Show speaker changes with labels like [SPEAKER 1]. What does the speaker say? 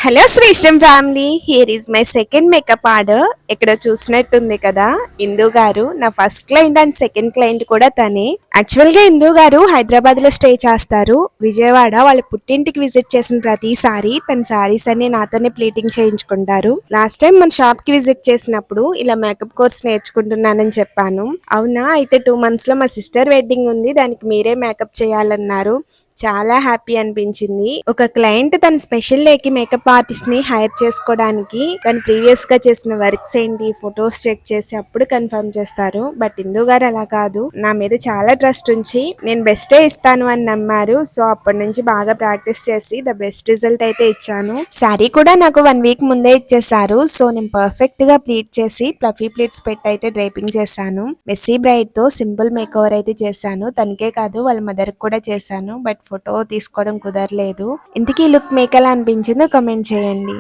[SPEAKER 1] Hello శ్రేష్టం family, here is my second makeup order. ఇక్కడ చూసినట్టుంది కదా, ఇందు గారు నా first client and second client కూడా తనే. యాక్చువల్ గా ఇందు గారు హైదరాబాద్ లో స్టే చేస్తారు. విజయవాడ వాళ్ళ పుట్టింటికి విజిట్ చేసిన ప్రతిసారి తన సారీస్ అన్ని నాతోనే ప్లీటింగ్ చేయించుకుంటారు. లాస్ట్ టైం మన షాప్ కి విజిట్ చేసినప్పుడు ఇలా మేకప్ కోర్స్ నేర్చుకుంటున్నానని చెప్పాను. అవునా, అయితే 2 months లో మా సిస్టర్ వెడ్డింగ్ ఉంది, దానికి మీరే మేకప్ చేయాలన్నారు. చాలా హ్యాపీ అనిపించింది. ఒక క్లయింట్ తన స్పెషల్ డేకి మేకప్ ఆర్టిస్ట్ ని హైర్ చేసుకోవడానికి తను ప్రీవియస్ గా చేసిన వర్క్స్ ఏంటి, ఫొటోస్ చెక్ చేసి అప్పుడు కన్ఫర్మ్ చేస్తారు. బట్ ఇందు గారు అలా కాదు, నా మీద చాలా ట్రస్ట్ ఉంచి నేను బెస్టే ఇస్తాను అని నమ్మారు. సో అప్పటి నుంచి బాగా ప్రాక్టీస్ చేసి ద బెస్ట్ రిజల్ట్ అయితే ఇచ్చాను. శారీ కూడా నాకు 1 week ముందే ఇచ్చేసారు. సో నేను పర్ఫెక్ట్ గా ప్లీట్ చేసి ఫ్లఫీ ప్లీట్స్ పెట్టి అయితే డ్రైపింగ్ చేశాను. మెస్సీ బ్రైడ్ తో సింపుల్ మేక్ ఓవర్ అయితే చేశాను. తనకే కాదు వాళ్ళ మదర్ కూడా చేశాను. బట్ ఫోటో తీసుకోవడం కుదరలేదు. ఇంతకీ లుక్ మీకు ఎలా అనిపించిందో కామెంట్ చేయండి.